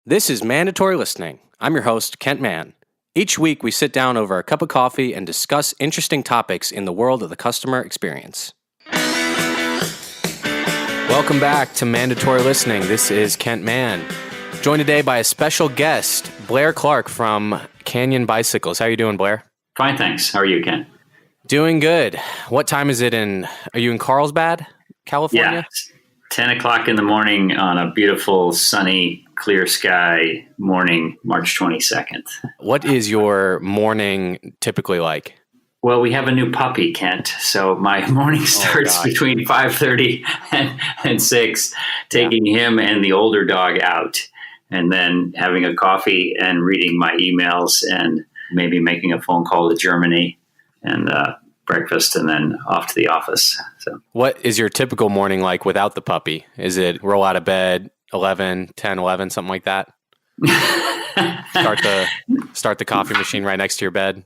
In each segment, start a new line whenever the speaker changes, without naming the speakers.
This is Mandatory Listening. I'm your host, Kent Mann. Each week, we sit down over a cup of coffee and discuss interesting topics in the world of the customer experience. Welcome back to Mandatory Listening. This is Kent Mann, joined today by a special guest, Blair Clark from Canyon Bicycles. How are you doing, Blair?
Fine, thanks. How are you, Kent?
Doing good. What time is it are you in Carlsbad, California?
Yeah, it's 10 o'clock in the morning on a beautiful, sunny, clear sky morning, March 22nd.
What is your morning typically like?
Well, we have a new puppy, Kent. So my morning starts between 5:30 and 6, taking him and the older dog out, and then having a coffee and reading my emails and maybe making a phone call to Germany and breakfast and then off to the office. So, what
is your typical morning like without the puppy? Is it roll out of bed, 11, 10, 11, something like that? Start the coffee machine right next to your bed?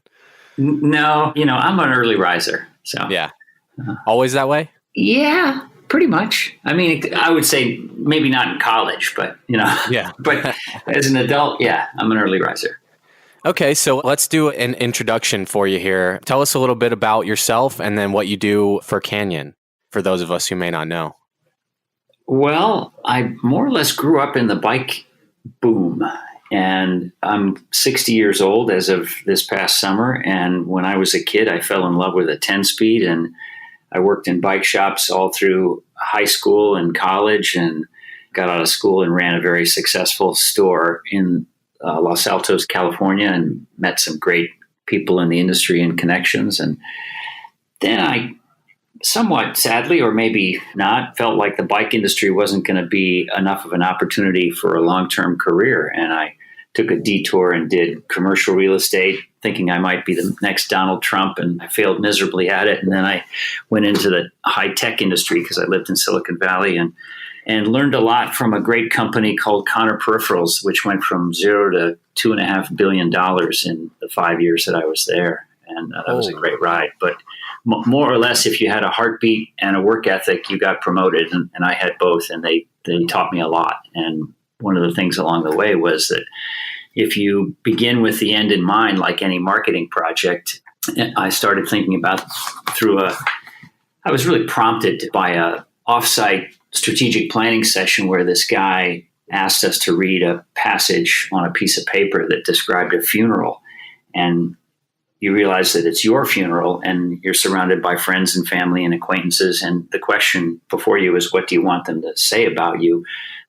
No, I'm an early riser. So
yeah. Always that way?
Yeah, pretty much. I mean, I would say maybe not in college, but,
yeah.
But as an adult, yeah, I'm an early riser.
Okay, so let's do an introduction for you here. Tell us a little bit about yourself and then what you do for Canyon, for those of us who may not know.
Well, I more or less grew up in the bike boom, and I'm 60 years old as of this past summer. And when I was a kid, I fell in love with a 10-speed, and I worked in bike shops all through high school and college, and got out of school and ran a very successful store in Los Altos, California, and met some great people in the industry and connections. And then I somewhat sadly, or maybe not, felt like the bike industry wasn't going to be enough of an opportunity for a long-term career. And I took a detour and did commercial real estate, thinking I might be the next Donald Trump, and I failed miserably at it. And then I went into the high-tech industry because I lived in Silicon Valley and learned a lot from a great company called Connor Peripherals, which went from $0 to $2.5 billion in the 5 years that I was there. And that was a great ride. But more or less, if you had a heartbeat and a work ethic, you got promoted. And I had both, and they taught me a lot. And one of the things along the way was that if you begin with the end in mind, like any marketing project, I started thinking about I was really prompted by a offsite strategic planning session where this guy asked us to read a passage on a piece of paper that described a funeral. And you realize that it's your funeral and you're surrounded by friends and family and acquaintances. And the question before you is, what do you want them to say about you?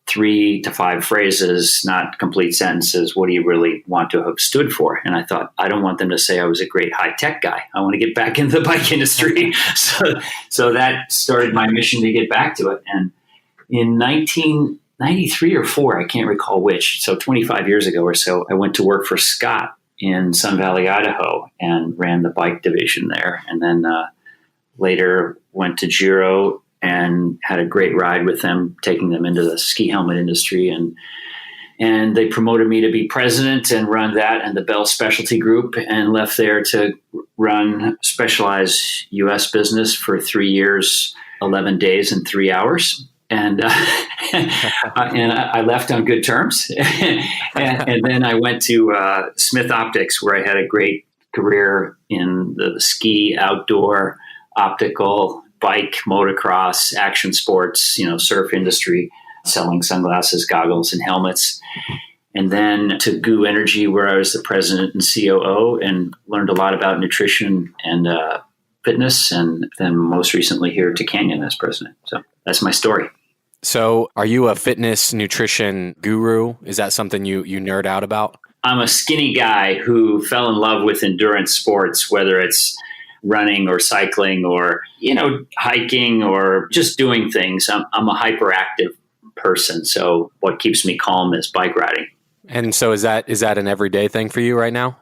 3 to 5 phrases, not complete sentences. What do you really want to have stood for? And I thought, I don't want them to say I was a great high-tech guy. I want to get back into the bike industry. So that started my mission to get back to it. And in 1993 or 4, I can't recall which, so 25 years ago or so, I went to work for Scott in Sun Valley, Idaho, and ran the bike division there. And then later went to Giro and had a great ride with them, taking them into the ski helmet industry. And they promoted me to be president and run that and the Bell Specialty Group, and left there to run specialized U.S. business for 3 years, 11 days, and 3 hours. And and I left on good terms. and then I went to Smith Optics, where I had a great career in the ski, outdoor, optical, bike, motocross, action sports, surf industry, selling sunglasses, goggles, and helmets. And then to GU Energy, where I was the president and COO, and learned a lot about nutrition and fitness, and then most recently here to Canyon as president. So that's my story.
So are you a fitness nutrition guru? Is that something you nerd out about?
I'm a skinny guy who fell in love with endurance sports, whether it's running or cycling or, hiking or just doing things. I'm a hyperactive person. So what keeps me calm is bike riding.
And so is that an everyday thing for you right now?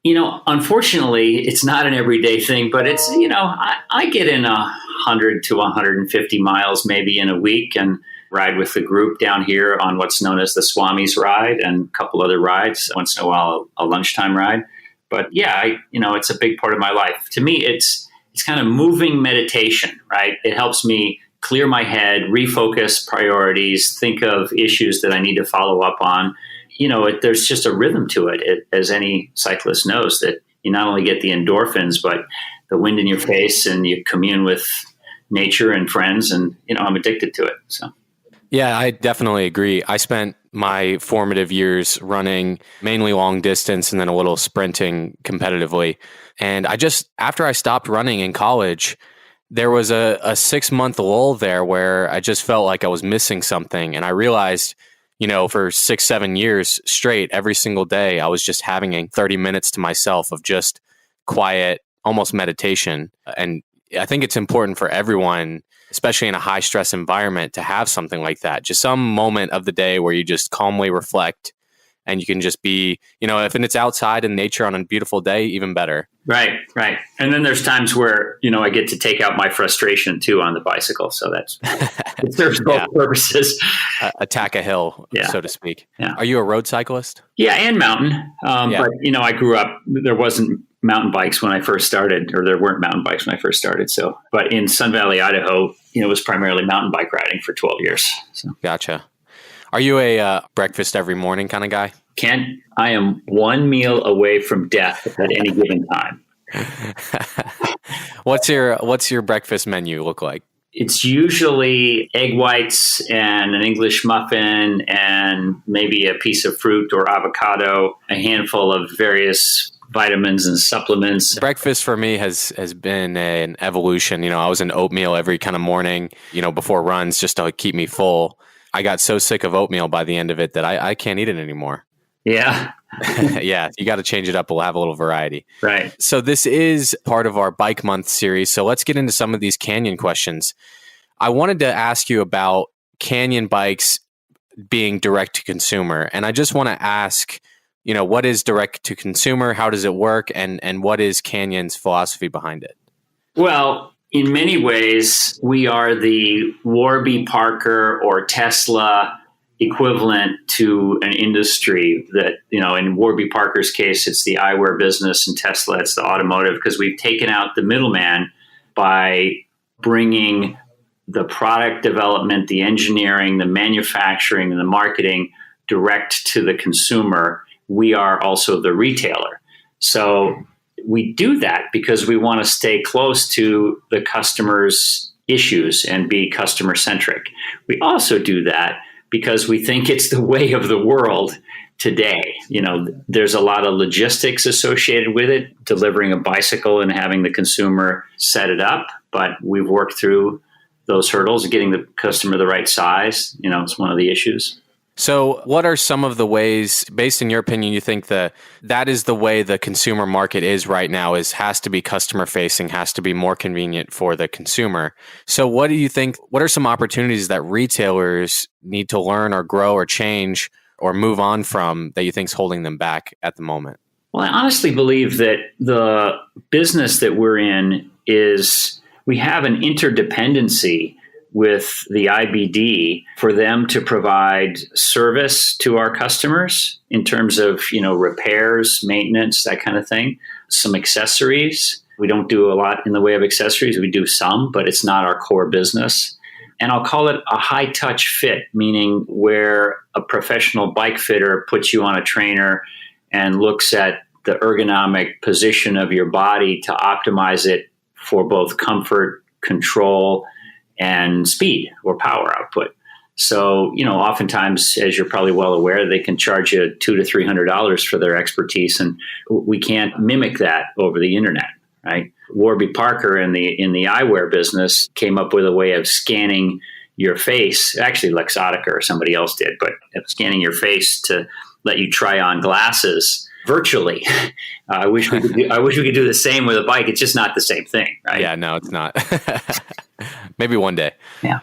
Unfortunately, it's not an everyday thing, but it's, I get in 100 to 150 miles maybe in a week and ride with the group down here on what's known as the Swami's Ride and a couple other rides, once in a while a lunchtime ride. But yeah, it's a big part of my life. To me, it's kind of moving meditation, right? It helps me clear my head, refocus priorities, think of issues that I need to follow up on. There's just a rhythm to it, as any cyclist knows, that you not only get the endorphins, but the wind in your face, and you commune with nature and friends, and, I'm addicted to it. So.
Yeah, I definitely agree. I spent my formative years running mainly long distance and then a little sprinting competitively. And after I stopped running in college, there was a 6-month lull there where I just felt like I was missing something. And I realized, for 6-7 years straight, every single day, I was just having 30 minutes to myself of just quiet, almost meditation. And I think it's important for everyone, especially in a high stress environment, to have something like that. Just some moment of the day where you just calmly reflect, and you can just be, if it's outside in nature on a beautiful day, even better.
Right. And then there's times where, I get to take out my frustration too on the bicycle. So it serves both purposes.
Attack a hill, so to speak.
Yeah.
Are you a road cyclist?
Yeah, and mountain. But, I grew up, there wasn't mountain bikes when I first started, or there weren't mountain bikes when I first started. So, but in Sun Valley, Idaho, it was primarily mountain bike riding for 12 years. So. Gotcha.
Are you a breakfast every morning kind of guy?
Kent, I am one meal away from death at any given time.
What's your breakfast menu look like?
It's usually egg whites and an English muffin and maybe a piece of fruit or avocado, a handful of various vitamins and supplements.
Breakfast for me has been an evolution. I was in oatmeal every kind of morning, before runs, just to keep me full. I got so sick of oatmeal by the end of it that I can't eat it anymore.
Yeah.
Yeah, you got to change it up. We'll have a little variety.
Right.
So this is part of our Bike Month series. So let's get into some of these Canyon questions. I wanted to ask you about Canyon bikes being direct to consumer. And I just want to ask, what is direct to consumer? How does it work? And what is Canyon's philosophy behind it?
Well, in many ways, we are the Warby Parker or Tesla equivalent to an industry that, in Warby Parker's case, it's the eyewear business, and Tesla, it's the automotive, because we've taken out the middleman by bringing the product development, the engineering, the manufacturing, and the marketing direct to the consumer. We are also the retailer. So we do that because we want to stay close to the customer's issues and be customer centric. We also do that because we think it's the way of the world today. There's a lot of logistics associated with it, delivering a bicycle and having the consumer set it up. But we've worked through those hurdles, getting the customer the right size. It's one of the issues.
So what are some of the ways, based in your opinion, you think that is the way the consumer market is right now, has to be customer facing, has to be more convenient for the consumer. So what do you think, what are some opportunities that retailers need to learn or grow or change or move on from that you think is holding them back at the moment?
Well, I honestly believe that the business that we're in we have an interdependency with the IBD for them to provide service to our customers in terms of, repairs, maintenance, that kind of thing. Some accessories. We don't do a lot in the way of accessories. We do some, but it's not our core business. And I'll call it a high touch fit, meaning where a professional bike fitter puts you on a trainer and looks at the ergonomic position of your body to optimize it for both comfort, control, and speed or power output. So, oftentimes, as you're probably well aware, they can charge you $200 to $300 for their expertise, and we can't mimic that over the internet, right? Warby Parker in the eyewear business came up with a way of scanning your face. Actually, Luxottica or somebody else did, but scanning your face to let you try on glasses virtually. I wish we could do the same with a bike. It's just not the same thing, right?
Yeah, no, it's not. Maybe one day.
Yeah.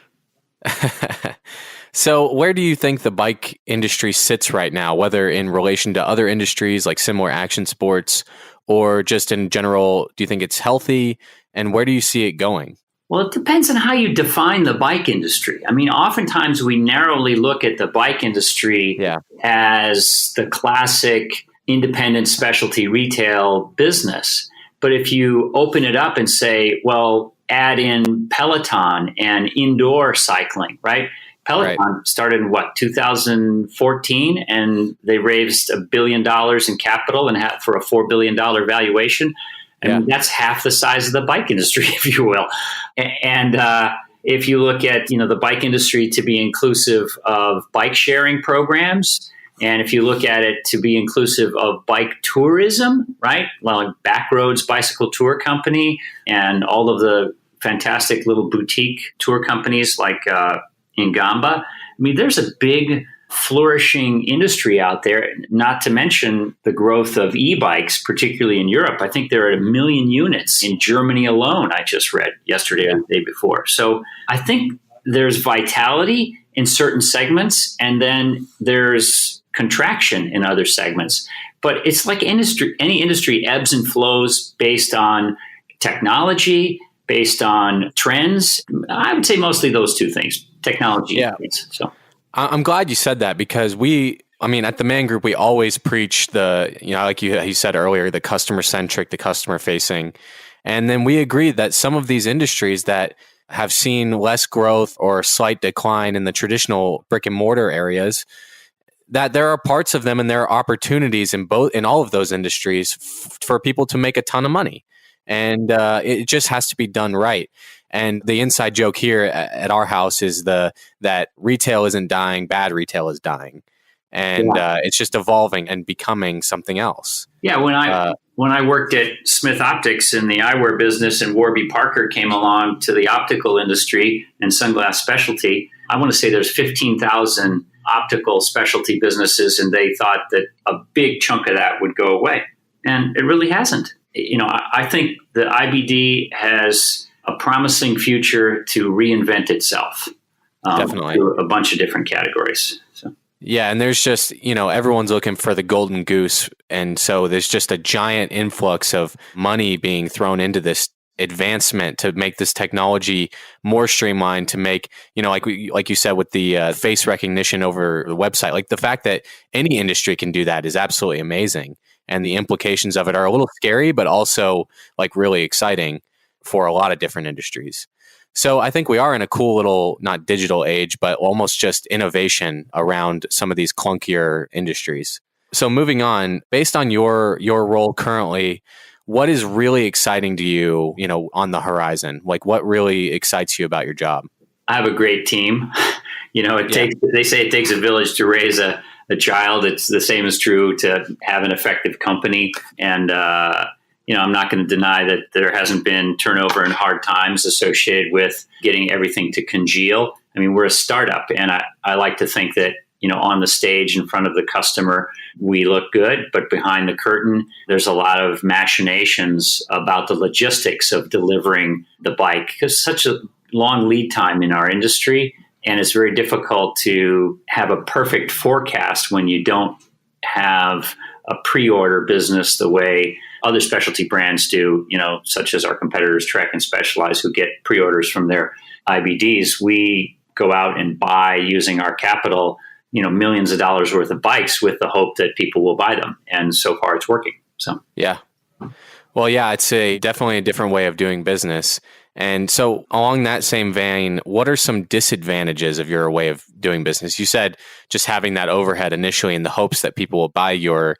So where do you think the bike industry sits right now, whether in relation to other industries like similar action sports or just in general? Do you think it's healthy, and where do you see it going?
Well, it depends on how you define the bike industry. I mean, oftentimes we narrowly look at the bike industry as the classic independent specialty retail business. But if you open it up and say, well, add in Peloton and indoor cycling, right? Peloton started in 2014, and they raised $1 billion in capital and for a $4 billion valuation. I mean, that's half the size of the bike industry, if you will. And if you look at, the bike industry to be inclusive of bike sharing programs, and if you look at it to be inclusive of bike tourism, right? Like Backroads Bicycle Tour Company and all of the fantastic little boutique tour companies like Ingamba. I mean, there's a big flourishing industry out there, not to mention the growth of e-bikes, particularly in Europe. I think there are 1 million units in Germany alone, I just read yesterday or the day before. So I think there's vitality in certain segments, and then there's contraction in other segments. But it's like any industry ebbs and flows based on technology, based on trends. I would say mostly those two things, technology and trends. So
I'm glad you said that, because at the Man Group, we always preach like you said earlier, the customer centric, the customer facing. And then we agree that some of these industries that have seen less growth or slight decline in the traditional brick and mortar areas, that there are parts of them and there are opportunities in all of those industries for people to make a ton of money. And it just has to be done right. And the inside joke here at our house is that retail isn't dying, bad retail is dying. And it's just evolving and becoming something else.
Yeah, when I worked at Smith Optics in the eyewear business, and Warby Parker came along to the optical industry and sunglass specialty, I want to say there's 15,000 optical specialty businesses, and they thought that a big chunk of that would go away. And it really hasn't. I think the IBD has a promising future to reinvent itself.
Definitely.
Through a bunch of different categories. So.
Yeah, and there's just, everyone's looking for the golden goose. And so there's just a giant influx of money being thrown into this advancement to make this technology more streamlined, to make, like you said, with the face recognition over the website, like the fact that any industry can do that is absolutely amazing. And the implications of it are a little scary, but also like really exciting for a lot of different industries. So I think we are in a cool little, not digital age, but almost just innovation around some of these clunkier industries. So moving on, based on your role currently, what is really exciting to you, on the horizon? Like what really excites you about your job?
I have a great team. They say it takes a village to raise a child. It's the same is true to have an effective company. And, I'm not going to deny that there hasn't been turnover and hard times associated with getting everything to congeal. I mean, we're a startup, and I like to think that, on the stage in front of the customer, we look good, but behind the curtain, there's a lot of machinations about the logistics of delivering the bike, because such a long lead time in our industry. And it's very difficult to have a perfect forecast when you don't have a pre-order business the way other specialty brands do, such as our competitors, Trek and Specialized, who get pre-orders from their IBDs. We go out and buy, using our capital, millions of dollars worth of bikes with the hope that people will buy them. And so far it's working. So,
yeah. Well, yeah, it's definitely a different way of doing business. And so along that same vein, what are some disadvantages of your way of doing business? You said just having that overhead initially in the hopes that people will buy your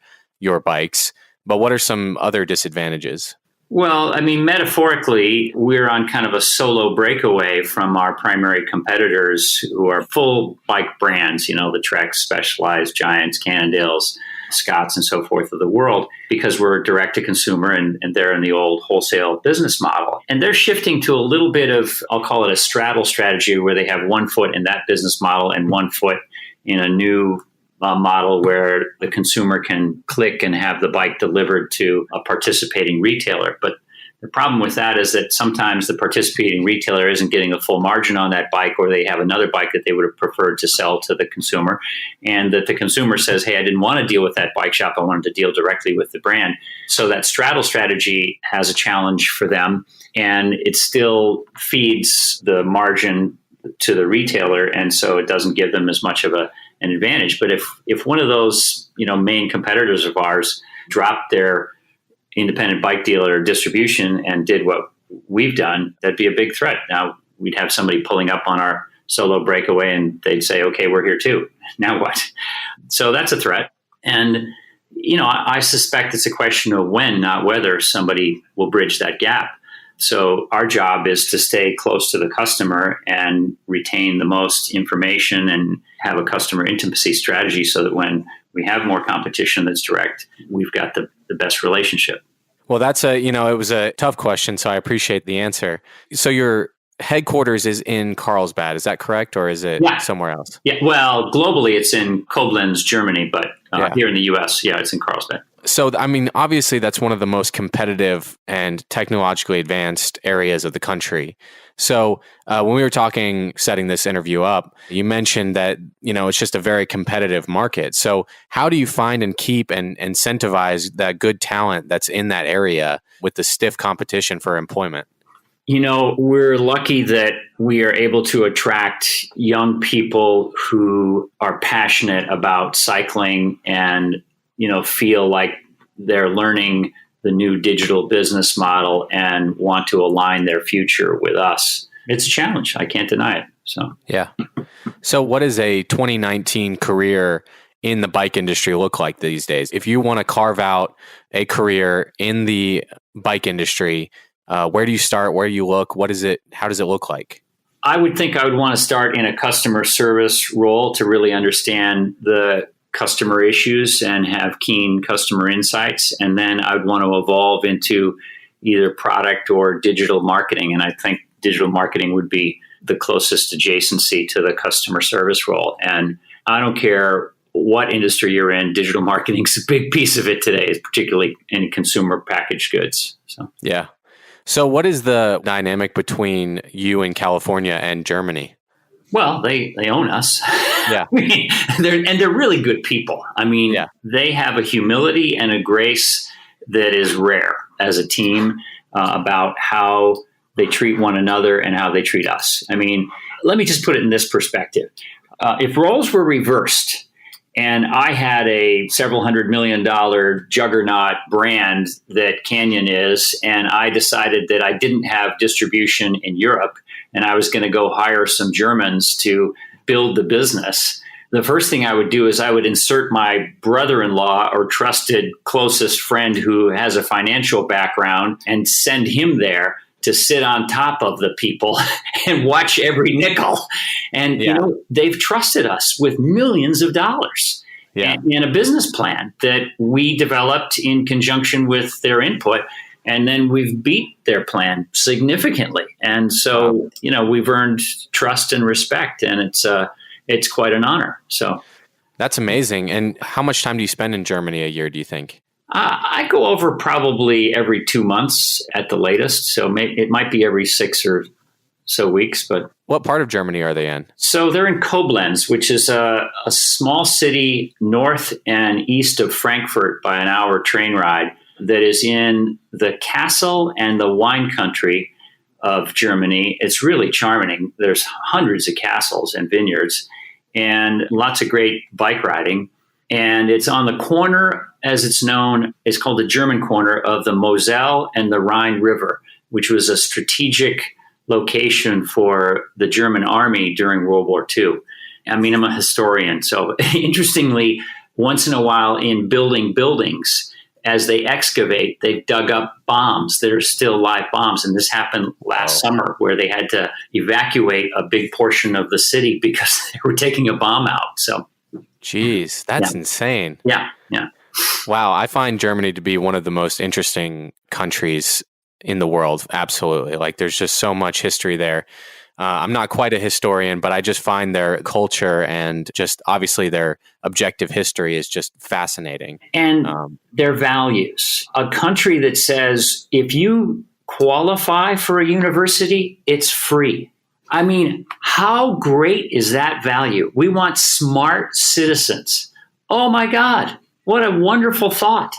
bikes, but what are some other disadvantages?
Well, I mean, metaphorically, we're on kind of a solo breakaway from our primary competitors who are full bike brands, the Trek, Specialized, Giants, Cannondales, Scotts, and so forth of the world, because we're direct to consumer and they're in the old wholesale business model. And they're shifting to a little bit of, I'll call it a straddle strategy, where they have one foot in that business model and one foot in a new model where the consumer can click and have the bike delivered to a participating retailer. But the problem with that is that sometimes the participating retailer isn't getting a full margin on that bike, or they have another bike that they would have preferred to sell to the consumer, and that the consumer says, hey, I didn't want to deal with that bike shop. I wanted to deal directly with the brand. So that straddle strategy has a challenge for them, and it still feeds the margin to the retailer, and so it doesn't give them as much of an advantage. But if one of those main competitors of ours dropped their independent bike dealer distribution and did what we've done, that'd be a big threat. Now, we'd have somebody pulling up on our solo breakaway and they'd say, okay, we're here too. Now what? So that's a threat. And, I suspect it's a question of when, not whether, somebody will bridge that gap. So our job is to stay close to the customer and retain the most information and have a customer intimacy strategy so that when we have more competition that's direct, we've got the best relationship.
Well, it was a tough question, so I appreciate the answer. So your headquarters is in Carlsbad, is that correct? Or is it somewhere else?
Yeah, well, globally it's in Koblenz, Germany, but here in the US, it's in Carlsbad.
So, obviously that's one of the most competitive and technologically advanced areas of the country. So when we were talking, setting this interview up, you mentioned that, it's just a very competitive market. So how do you find and keep and incentivize that good talent that's in that area with the stiff competition for employment?
We're lucky that we are able to attract young people who are passionate about cycling and, feel like they're learning the new digital business model and want to align their future with us. It's a challenge. I can't deny it. So what does a 2019 career in the bike industry look like these days? If you want to carve out a career in the bike industry, where do you start? Where do you look? How does it look like? I would think I would want to start in a customer service role to really understand the customer issues and have keen customer insights. And then I would want to evolve into either product or digital marketing. And I think digital marketing would be the closest adjacency to the customer service role. And I don't care what industry you're in, digital marketing is a big piece of it today, particularly in consumer packaged goods.
So what is the dynamic between you and California and Germany?
Well, they own us.
Yeah.
They're really good people. They have a humility and a grace that is rare as a team about how they treat one another and how they treat us. Let me just put it in this perspective. If roles were reversed and I had a several $100 million juggernaut brand that Canyon is, and I decided that I didn't have distribution in Europe, and I was going to go hire some Germans to build the business, the first thing I would do is I would insert my brother-in-law or trusted closest friend who has a financial background and send him there to sit on top of the people and watch every nickel. And, they've trusted us with millions of dollars and a business plan that we developed in conjunction with their input. And then we've beat their plan significantly. And so, we've earned trust and respect, and it's quite an honor. So
that's amazing. And how much time do you spend in Germany a year, do you think?
I go over probably every 2 months at the latest. So it might be every 6 or so weeks. But
what part of Germany are they in?
So they're in Koblenz, which is a small city north and east of Frankfurt by an hour train ride that is in the castle and the wine country of Germany. It's really charming. There's hundreds of castles and vineyards and lots of great bike riding. And it's on the corner, as it's known, it's called the German corner of the Moselle and the Rhine River, which was a strategic location for the German army during World War II. I'm a historian. So interestingly, once in a while in building buildings, as they excavate, they dug up bombs that are still live bombs. And this happened last summer where they had to evacuate a big portion of the city because they were taking a bomb out. So,
geez, that's insane.
Yeah.
Wow. I find Germany to be one of the most interesting countries in the world. Absolutely. Like there's just so much history there. I'm not quite a historian, but I just find their culture and just obviously their objective history is just fascinating.
And their values. A country that says, if you qualify for a university, it's free. How great is that value? We want smart citizens. Oh my God, what a wonderful thought.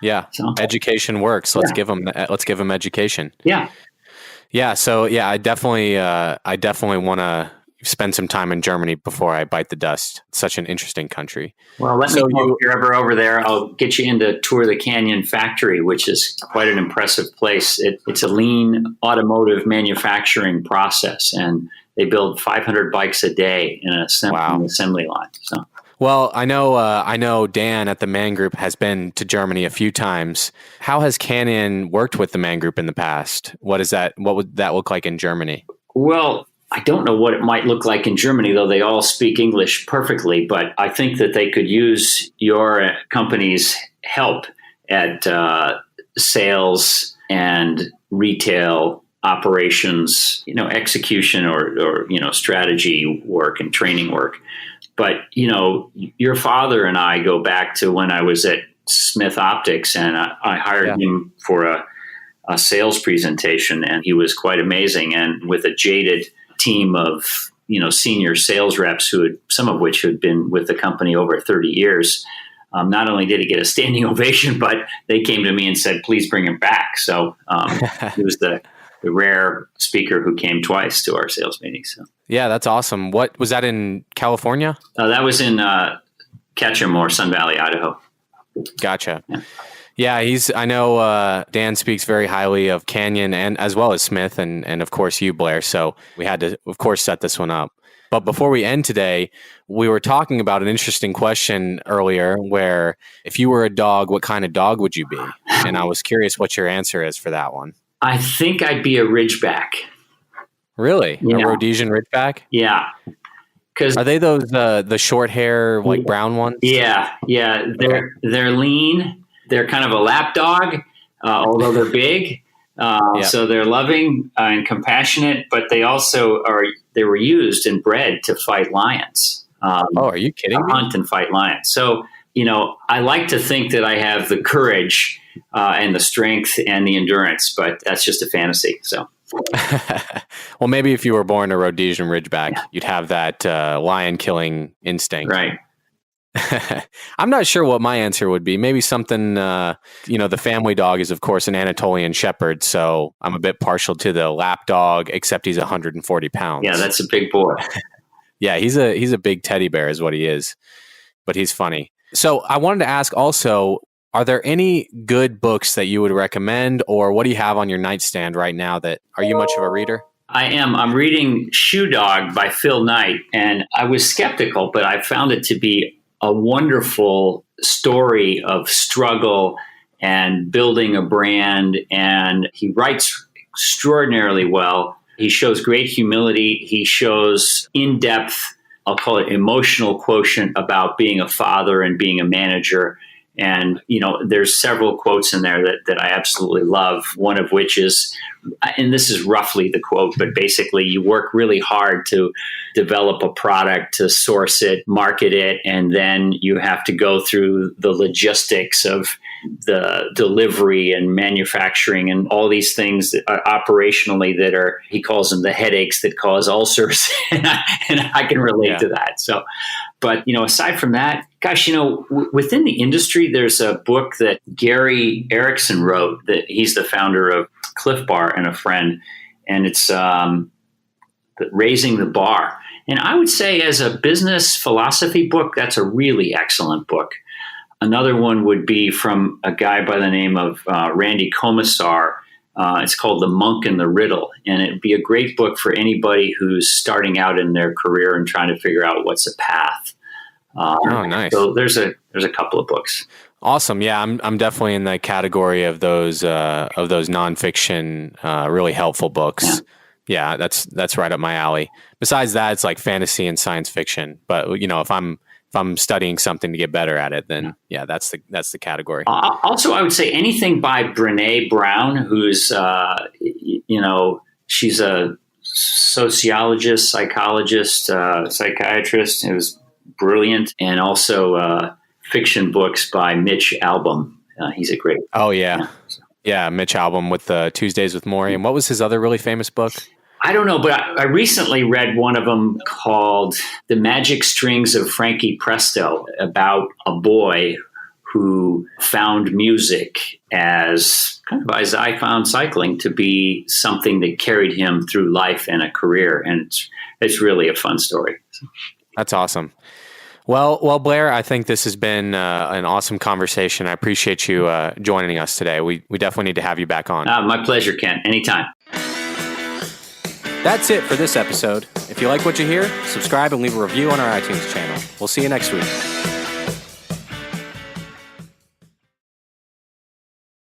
Yeah. So, education works. Let's give them education.
Yeah.
Yeah. So I definitely want to spend some time in Germany before I bite the dust. It's such an interesting country.
Well, let me know if you're ever over there. I'll get you into tour the Canyon factory, which is quite an impressive place. It's a lean automotive manufacturing process, and they build 500 bikes a day in an assembly line. So.
Well, I know Dan at the Man Group has been to Germany a few times. How has Canyon worked with the Man Group in the past? What would that look like in Germany?
Well, I don't know what it might look like in Germany, though they all speak English perfectly. But I think that they could use your company's help at sales and retail operations, execution or strategy work and training work. But, your father and I go back to when I was at Smith Optics, and I hired him for a sales presentation, and he was quite amazing. And with a jaded team of, senior sales reps some of which had been with the company over 30 years, not only did he get a standing ovation, but they came to me and said, please bring him back. So he was the rare speaker who came twice to our sales meetings. So.
Yeah, that's awesome. What was that in California?
That was in Ketchum or Sun Valley, Idaho.
Gotcha. Yeah, I know Dan speaks very highly of Canyon and as well as Smith and of course you, Blair. So we had to, of course, set this one up. But before we end today, we were talking about an interesting question earlier where if you were a dog, what kind of dog would you be? And I was curious what your answer is for that one.
I think I'd be a Ridgeback.
Really? A Rhodesian Ridgeback?
Yeah.
Are they those the short hair, like brown ones?
Yeah. They're lean. They're kind of a lap dog, although they're big. So they're loving and compassionate, but they also they were used and bred to fight lions.
Are you kidding me?
Hunt and fight lions. So, I like to think that I have the courage and the strength and the endurance, but that's just a fantasy. So,
well, maybe if you were born a Rhodesian Ridgeback, you'd have that lion killing instinct.
Right.
I'm not sure what my answer would be. Maybe something, the family dog is, of course, an Anatolian Shepherd. So I'm a bit partial to the lap dog, except he's 140 pounds.
Yeah, that's a big boy.
Yeah, he's a big teddy bear is what he is, but he's funny. So I wanted to ask also, are there any good books that you would recommend, or what do you have on your nightstand right now are you much of a reader?
I am. I'm reading Shoe Dog by Phil Knight, and I was skeptical, but I found it to be a wonderful story of struggle and building a brand. And he writes extraordinarily well. He shows great humility. He shows in-depth, I'll call it emotional quotient about being a father and being a manager. And, there's several quotes in there that I absolutely love. One of which is, and this is roughly the quote, but basically you work really hard to develop a product, to source it, market it, and then you have to go through the logistics of the delivery and manufacturing and all these things that are operationally that are, he calls them the headaches that cause ulcers. and I can relate to that. So, but, aside from that, gosh, within the industry, there's a book that Gary Erickson wrote that he's the founder of Cliff Bar and a friend, and it's Raising the Bar. And I would say as a business philosophy book, that's a really excellent book. Another one would be from a guy by the name of Randy Komisar. It's called The Monk and the Riddle, and it'd be a great book for anybody who's starting out in their career and trying to figure out what's a path.
Nice.
So there's a couple of books.
Awesome. Yeah, I'm definitely in the category of those nonfiction, really helpful books. Yeah, that's right up my alley. Besides that, it's like fantasy and science fiction. But if I'm studying something to get better at it, then that's the category.
Also, I would say anything by Brené Brown, who's she's a sociologist, psychologist, psychiatrist. It was brilliant, and also fiction books by Mitch Albom. He's a great.
Oh yeah. Mitch Albom with Tuesdays with Morrie. And what was his other really famous book?
I don't know, but I recently read one of them called The Magic Strings of Frankie Presto, about a boy who found music as kind of as I found cycling to be something that carried him through life and a career. And it's really a fun story.
That's awesome. Well, Blair, I think this has been an awesome conversation. I appreciate you joining us today. We definitely need to have you back on.
My pleasure, Ken. Anytime.
That's it for this episode. If you like what you hear, subscribe and leave a review on our iTunes channel. We'll see you next week.